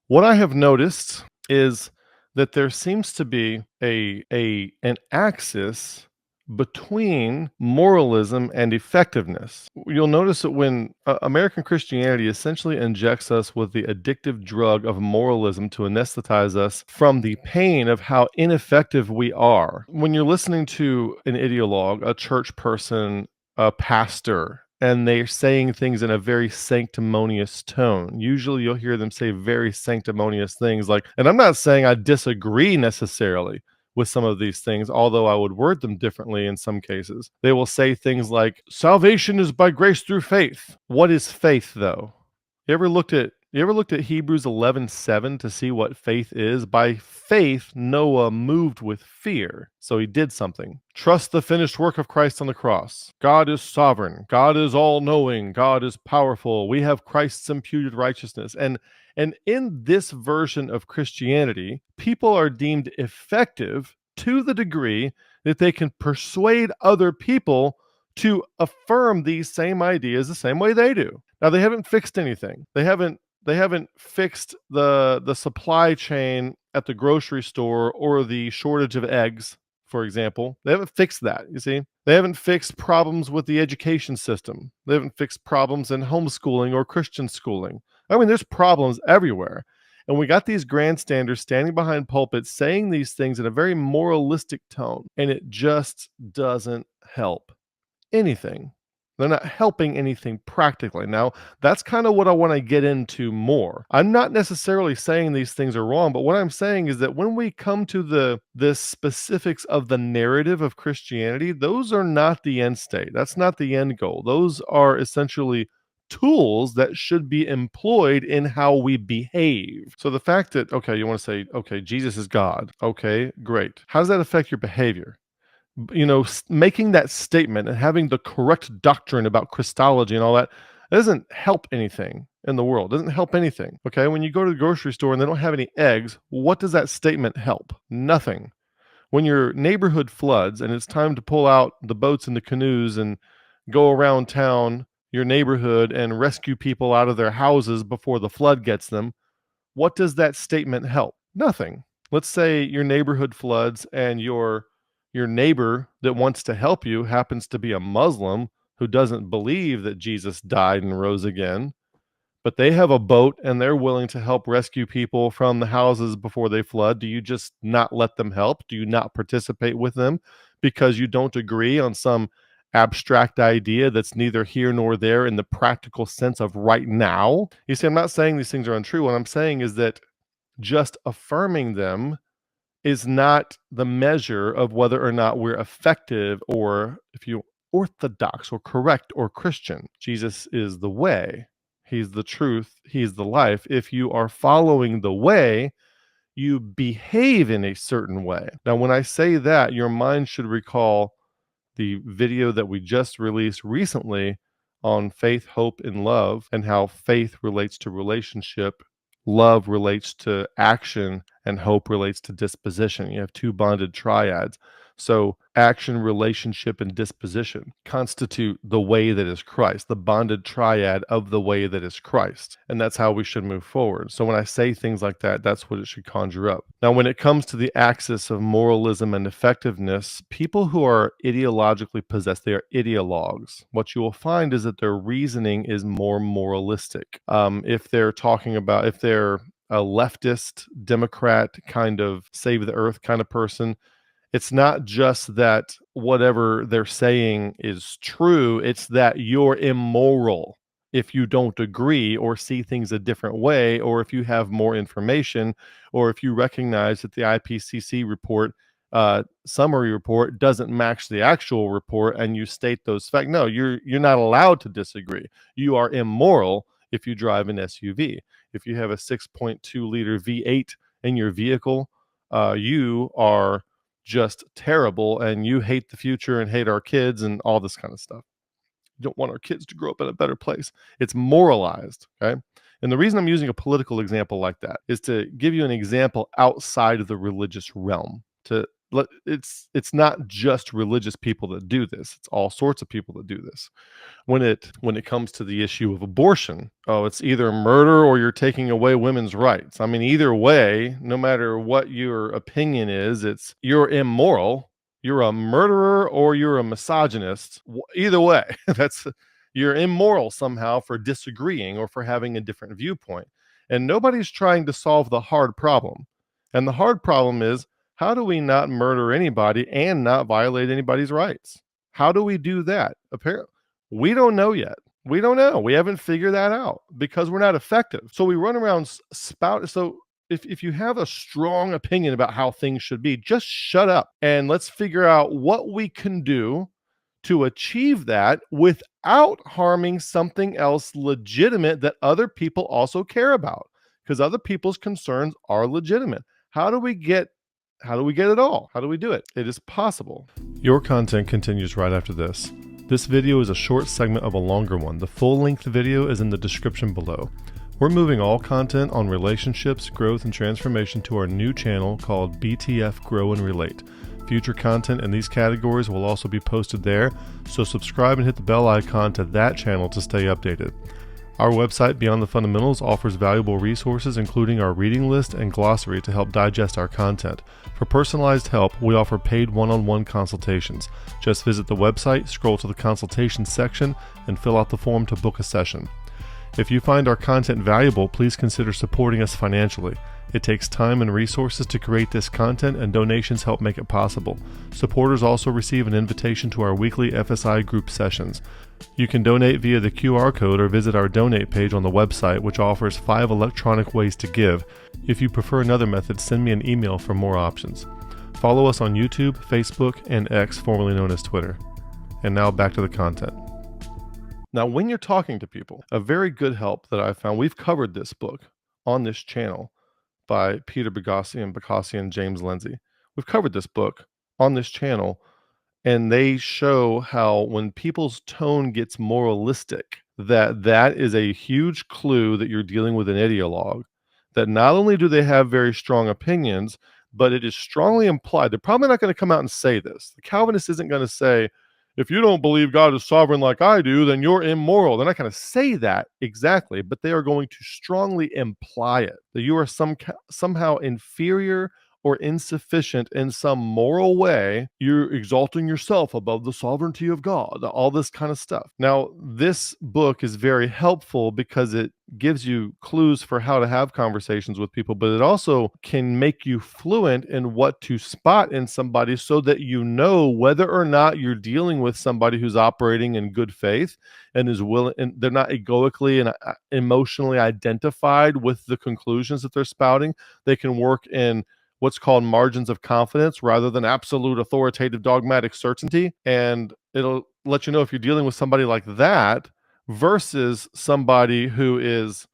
What I have noticed is that there seems to be an axis between moralism and effectiveness. You'll notice that when American Christianity essentially injects us with the addictive drug of moralism to anesthetize us from the pain of how ineffective we are. When you're listening to an ideologue, a church person, a pastor, and they're saying things in a very sanctimonious tone. Usually you'll hear them say very sanctimonious things like, and I'm not saying I disagree necessarily with some of these things, although I would word them differently in some cases. They will say things like, salvation is by grace through faith. What is faith, though? You ever looked at Hebrews 11:7 to see what faith is? By faith, Noah moved with fear, so he did something. Trust the finished work of Christ on the cross. God is sovereign. God is all-knowing. God is powerful. We have Christ's imputed righteousness. And in this version of Christianity, people are deemed effective to the degree that they can persuade other people to affirm these same ideas the same way they do. Now, they haven't fixed anything. They haven't fixed the supply chain at the grocery store or the shortage of eggs, for example. They haven't fixed that, you see? They haven't fixed problems with the education system. They haven't fixed problems in homeschooling or Christian schooling. I mean, there's problems everywhere. And we got these grandstanders standing behind pulpits saying these things in a very moralistic tone, and it just doesn't help anything. They're not helping anything practically. Now, that's kind of what I want to get into more. I'm not necessarily saying these things are wrong, but what I'm saying is that when we come to the specifics of the narrative of Christianity, those are not the end state. That's not the end goal. Those are essentially tools that should be employed in how we behave. So the fact that, okay, you want to say, okay, Jesus is God. Okay, great. How does that affect your behavior? Making that statement and having the correct doctrine about Christology and all that doesn't help anything in the world. Doesn't help anything. Okay, when you go to the grocery store and they don't have any eggs, what does that statement help? Nothing. When your neighborhood floods and it's time to pull out the boats and the canoes and go around town, your neighborhood, and rescue people out of their houses before the flood gets them, what does that statement help? Nothing. Let's say your neighborhood floods and your neighbor that wants to help you happens to be a Muslim who doesn't believe that Jesus died and rose again, but they have a boat and they're willing to help rescue people from the houses before they flood. Do you just not let them help? Do you not participate with them because you don't agree on some abstract idea that's neither here nor there in the practical sense of right now? You see, I'm not saying these things are untrue. What I'm saying is that just affirming them is not the measure of whether or not we're effective or, if you orthodox or correct or Christian. Jesus is the way. He's the truth. He's the life. If you are following the way, you behave in a certain way. Now, when I say that, your mind should recall the video that we just released recently on faith, hope, and love, and how faith relates to relationship, love relates to action, and hope relates to disposition. You have two bonded triads. So action, relationship, and disposition constitute the way that is Christ, the bonded triad of the way that is Christ. And that's how we should move forward. So when I say things like that, that's what it should conjure up. Now, when it comes to the axis of moralism and effectiveness, people who are ideologically possessed, they are ideologues. What you will find is that their reasoning is more moralistic. If they're a leftist, Democrat kind of save the earth kind of person, it's not just that whatever they're saying is true, it's that you're immoral if you don't agree or see things a different way, or if you have more information, or if you recognize that the IPCC report, summary report, doesn't match the actual report and you state those facts. No, you're not allowed to disagree. You are immoral if you drive an SUV. If you have a 6.2 liter V8 in your vehicle, you are just terrible and you hate the future and hate our kids and all this kind of stuff. You don't want our kids to grow up in a better place. It's moralized, okay? And the reason I'm using a political example like that is to give you an example outside of the religious realm, to it's not just religious people that do this. It's all sorts of people that do this. When it comes to the issue of abortion, oh, it's either murder or you're taking away women's rights. I mean, either way, no matter what your opinion is, it's you're immoral, you're a murderer, or you're a misogynist. Either way, that's you're immoral somehow for disagreeing or for having a different viewpoint. And nobody's trying to solve the hard problem. And the hard problem is, how do we not murder anybody and not violate anybody's rights? How do we do that? Apparently, we don't know yet. We don't know. We haven't figured that out because we're not effective. So we run around spout. So if you have a strong opinion about how things should be, just shut up and let's figure out what we can do to achieve that without harming something else legitimate that other people also care about, because other people's concerns are legitimate. How do we get it all? How do we do it? It is possible. Your content continues right after this. This video is a short segment of a longer one. The full-length video is in the description below. We're moving all content on relationships, growth, and transformation to our new channel called BTF Grow and Relate. Future content in these categories will also be posted there, so subscribe and hit the bell icon to that channel to stay updated. Our website, Beyond the Fundamentals, offers valuable resources including our reading list and glossary to help digest our content. For personalized help, we offer paid one-on-one consultations. Just visit the website, scroll to the consultation section, and fill out the form to book a session. If you find our content valuable, please consider supporting us financially. It takes time and resources to create this content, and donations help make it possible. Supporters also receive an invitation to our weekly FSI group sessions. You can donate via the QR code or visit our donate page on the website, which offers 5 electronic ways to give. If you prefer another method, send me an email for more options. Follow us on YouTube, Facebook, and X, formerly known as Twitter. And now back to the content. Now, when you're talking to people, a very good help that I found, we've covered this book on this channel by Peter Bukowski and James Lindsay. We've covered this book on this channel, and they show how when people's tone gets moralistic, that is a huge clue that you're dealing with an ideologue, that not only do they have very strong opinions, but it is strongly implied. They're probably not going to come out and say this. The Calvinist isn't going to say, if you don't believe God is sovereign like I do, then you're immoral. They're not going to say that exactly, but they are going to strongly imply it, that you are somehow inferior or insufficient in some moral way. You're exalting yourself above the sovereignty of God, all this kind of stuff. Now, this book is very helpful because it gives you clues for how to have conversations with people, but it also can make you fluent in what to spot in somebody so that you know whether or not you're dealing with somebody who's operating in good faith and is willing, and they're not egoically and emotionally identified with the conclusions that they're spouting. They can work in what's called margins of confidence rather than absolute authoritative dogmatic certainty. And it'll let you know if you're dealing with somebody like that versus somebody who is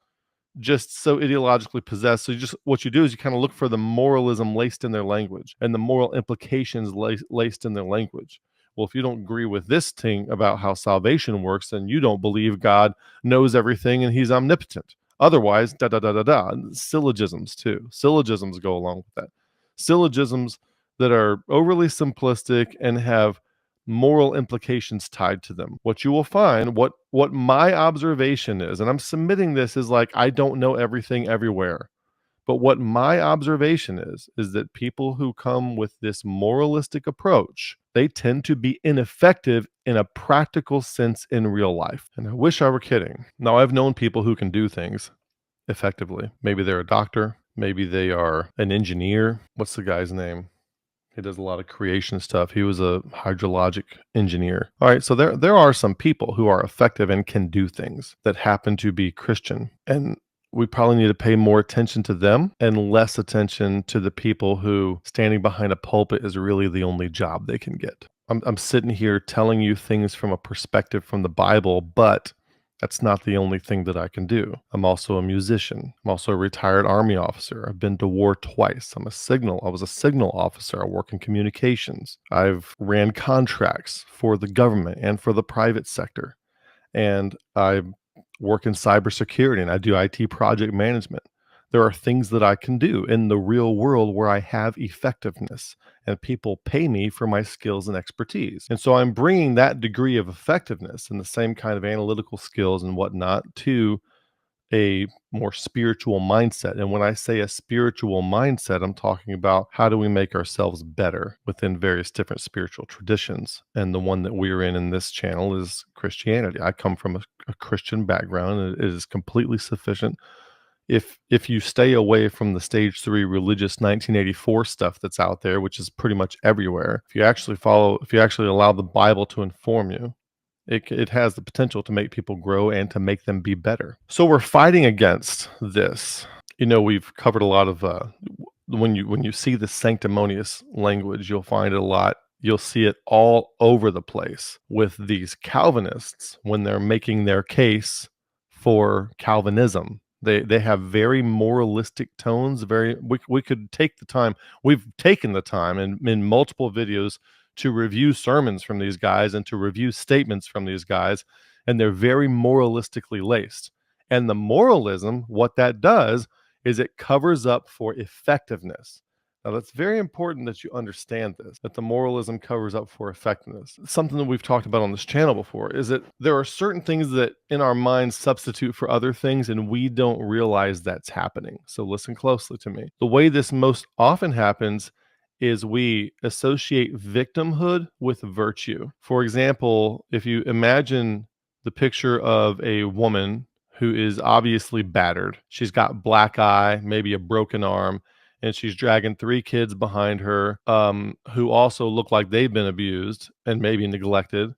just so ideologically possessed. So what you do is you kind of look for the moralism laced in their language and the moral implications laced in their language. Well, if you don't agree with this thing about how salvation works, then you don't believe God knows everything and he's omnipotent. Otherwise, syllogisms too. Syllogisms go along with that. Syllogisms that are overly simplistic and have moral implications tied to them. What you will find, what my observation is, and I'm submitting this as like I don't know everything everywhere, but what my observation is that people who come with this moralistic approach, they tend to be ineffective in a practical sense in real life. And I wish I were kidding. Now, I've known people who can do things effectively. Maybe they're a doctor. Maybe they are an engineer. What's the guy's name? He does a lot of creation stuff. He was a hydrologic engineer. All right, so there are some people who are effective and can do things that happen to be Christian. And we probably need to pay more attention to them and less attention to the people who standing behind a pulpit is really the only job they can get. I'm sitting here telling you things from a perspective from the Bible, but that's not the only thing that I can do. I'm also a musician. I'm also a retired Army officer. I've been to war twice. I was a signal officer. I work in communications. I've ran contracts for the government and for the private sector. And I work in cybersecurity and I do IT project management. There are things that I can do in the real world where I have effectiveness and people pay me for my skills and expertise. And so I'm bringing that degree of effectiveness and the same kind of analytical skills and whatnot to a more spiritual mindset. And when I say a spiritual mindset, I'm talking about how do we make ourselves better within various different spiritual traditions. And the one that we're in this channel is Christianity. I come from a Christian background, and it is completely sufficient. If you stay away from the stage 3 religious 1984 stuff that's out there, which is pretty much everywhere, if you actually allow the Bible to inform you, it has the potential to make people grow and to make them be better. So we're fighting against this. We've covered a lot of when you see the sanctimonious language, you'll find it a lot. You'll see it all over the place with these Calvinists when they're making their case for Calvinism. They have very moralistic tones. We could take the time. We've taken the time in multiple videos to review sermons from these guys and to review statements from these guys, and they're very moralistically laced. And the moralism, what that does is it covers up for effectiveness. Now, that's very important that you understand this, that the moralism covers up for effectiveness. Something that we've talked about on this channel before is that there are certain things that in our minds substitute for other things, and we don't realize that's happening. So listen closely to me. The way this most often happens is we associate victimhood with virtue. For example, if you imagine the picture of a woman who is obviously battered, she's got black eye, maybe a broken arm, and she's dragging 3 kids behind her who also look like they've been abused and maybe neglected,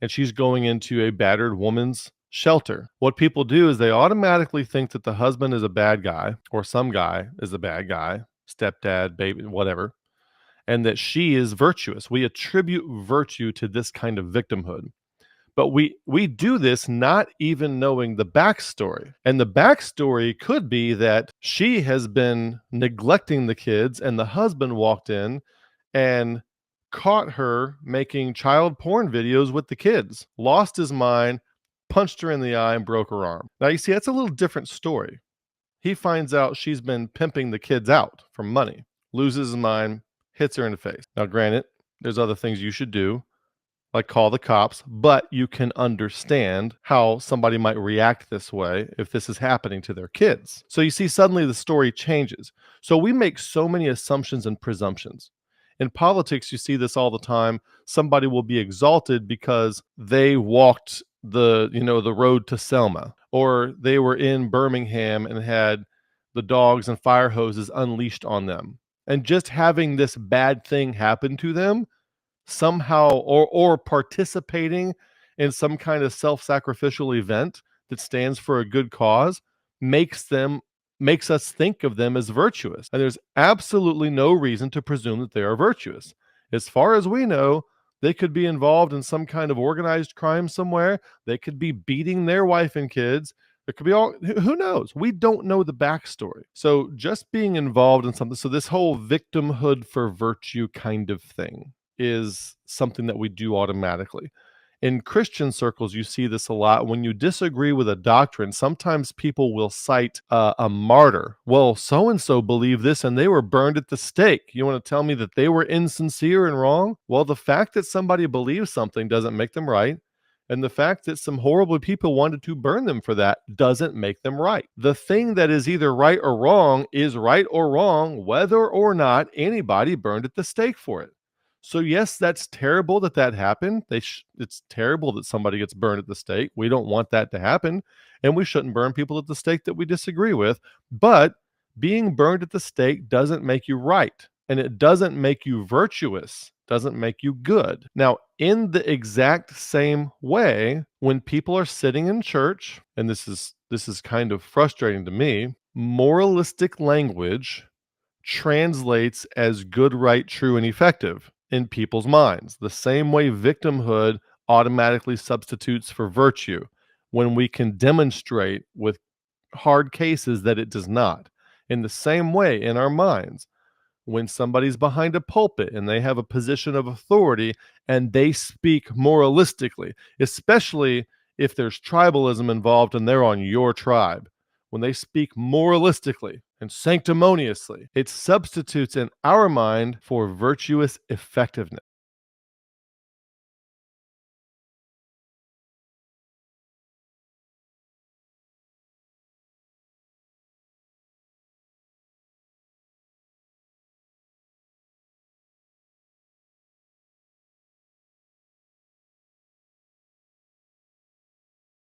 and she's going into a battered woman's shelter. What people do is they automatically think that the husband is a bad guy, or some guy is a bad guy, stepdad, baby, whatever, and that she is virtuous. We attribute virtue to this kind of victimhood. But we do this not even knowing the backstory. And the backstory could be that she has been neglecting the kids, and the husband walked in and caught her making child porn videos with the kids, lost his mind, punched her in the eye, and broke her arm. Now, you see, that's a little different story. He finds out she's been pimping the kids out for money, loses his mind, hits her in the face. Now, granted, there's other things you should do, like call the cops, but you can understand how somebody might react this way if this is happening to their kids. So you see, suddenly the story changes. So we make so many assumptions and presumptions. In politics, you see this all the time. Somebody will be exalted because they walked the road to Selma, or they were in Birmingham and had the dogs and fire hoses unleashed on them. And just having this bad thing happen to them somehow, or participating in some kind of self-sacrificial event that stands for a good cause, makes us think of them as virtuous. And there's absolutely no reason to presume that they are virtuous. As far as we know, they could be involved in some kind of organized crime somewhere. They could be beating their wife and kids. There could be who knows? We don't know the backstory. So just being involved in something, so this whole victimhood for virtue kind of thing is something that we do automatically. In Christian circles, you see this a lot. When you disagree with a doctrine, sometimes people will cite a martyr. Well, so-and-so believed this and they were burned at the stake. You want to tell me that they were insincere and wrong? Well, the fact that somebody believes something doesn't make them right. And the fact that some horrible people wanted to burn them for that doesn't make them right. The thing that is either right or wrong is right or wrong, whether or not anybody burned at the stake for it. So yes, that's terrible that happened. It's terrible that somebody gets burned at the stake. We don't want that to happen, and we shouldn't burn people at the stake that we disagree with. But being burned at the stake doesn't make you right, and it doesn't make you virtuous, doesn't make you good. Now, in the exact same way, when people are sitting in church, and this is kind of frustrating to me, moralistic language translates as good, right, true, and effective in people's minds, the same way victimhood automatically substitutes for virtue when we can demonstrate with hard cases that it does not. In the same way, in our minds, when somebody's behind a pulpit and they have a position of authority and they speak moralistically, especially if there's tribalism involved and they're on your tribe, when they speak moralistically and sanctimoniously, it substitutes in our mind for virtuous effectiveness.